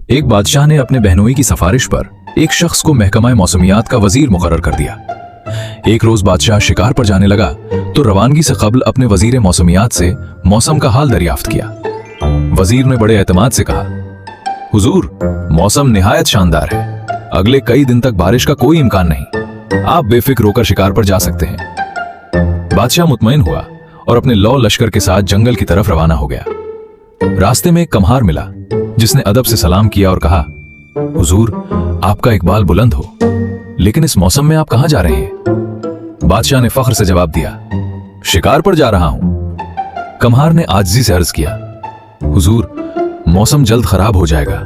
एक बादशाह ने अपने बहनोई की सिफारिश पर एक शख्स को महकमा मौसमियात का वजीर मुकर्रर कर दिया। एक रोज बादशाह शिकार पर जाने लगा तो रवानगी से कबल अपने वजीर मौसमियात से मौसम का हाल दरियाफ्त किया। वजीर ने बड़े एतमाद से कहा, हुजूर, मौसम निहायत शानदार है, अगले कई दिन तक बारिश का कोई इम्कान नहीं, आप बेफिक्र होकर शिकार पर जा सकते हैं। बादशाह मुतमईन हुआ और अपने लौ लश्कर के साथ जंगल की तरफ रवाना हो गया। रास्ते में एक कम्हार मिला जिसने अदब से सलाम किया और कहा, हुजूर, आपका इकबाल बुलंद हो, लेकिन इस मौसम में आप कहां जा रहे हैं? बादशाह ने फख्र से जवाब दिया, शिकार पर जा रहा हूं। कम्हार ने आजिज़ी से अर्ज किया, हुजूर, मौसम जल्द खराब हो जाएगा,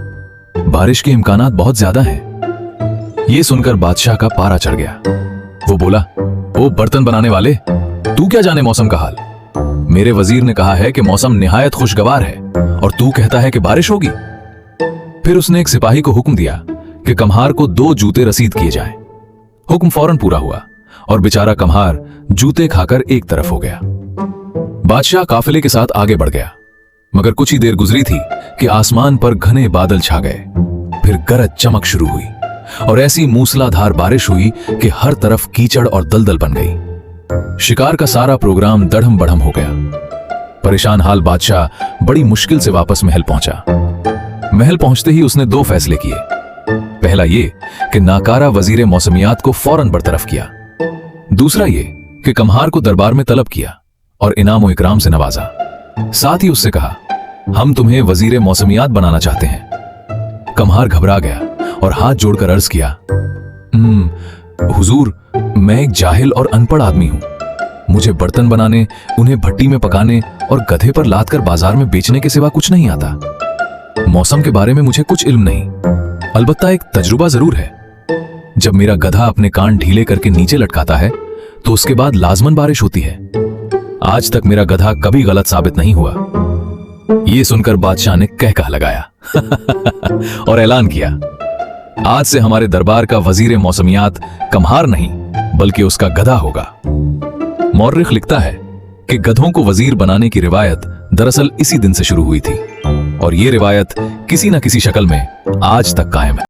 बारिश के इम्कानात बहुत ज्यादा हैं। यह सुनकर बादशाह का पारा चढ़ गया। वो बोला, ओ बर्तन बनाने वाले, तू क्या जाने मौसम का हाल? मेरे वजीर ने कहा है कि मौसम निहायत खुशगवार है और तू कहता है कि बारिश होगी। फिर उसने एक सिपाही को हुक्म दिया कि कम्हार को 2 जूते रसीद किए जाएं। हुक्म फौरन पूरा हुआ और बेचारा कम्हार जूते खाकर एक तरफ हो गया। बादशाह काफिले के साथ आगे बढ़ गया, मगर कुछ ही देर गुजरी थी कि आसमान पर घने बादल छा गए। फिर गरज चमक शुरू हुई और ऐसी मूसलाधार बारिश हुई कि हर तरफ कीचड़ और दलदल बन गई। शिकार का सारा प्रोग्राम दड़म बड़म हो गया। परेशान हाल बादशाह बड़ी मुश्किल से वापस महल पहुंचा। महल पहुंचते ही उसने 2 फैसले किए। पहला ये कि नाकारा वजीर मौसमियात को फौरन बरतरफ किया। दूसरा ये कि कम्हार को दरबार में तलब किया और इनाम और इकराम से नवाजा। साथ ही उससे कहा, हम तुम्हें वजीर मौसमियात बनाना चाहते हैं। कम्हार घबरा गया और हाथ जोड़कर अर्ज किया, हुजूर, मैं एक जाहिल और अनपढ़ आदमी हूं। मुझे बर्तन बनाने, उन्हें भट्टी में पकाने और गधे पर लाद कर बाजार में बेचने के सिवा कुछ नहीं आता। मौसम के बारे में मुझे कुछ इल्म नहीं, अलबत्ता एक तजुर्बा जरूर है। जब मेरा गधा अपने कान ढीले करके नीचे लटकाता है तो उसके बाद लाजमन बारिश होती है। आज तक मेरा गधा कभी गलत साबित नहीं हुआ। यह सुनकर बादशाह ने कहकहा लगाया और ऐलान किया, आज से हमारे दरबार का वजीर मौसमियात कम्हार नहीं बल्कि उसका गधा होगा। मौर्रिख लिखता है कि गधों को वजीर बनाने की रिवायत दरअसल इसी दिन से शुरू हुई थी और यह रिवायत किसी न किसी शक्ल में आज तक कायम है।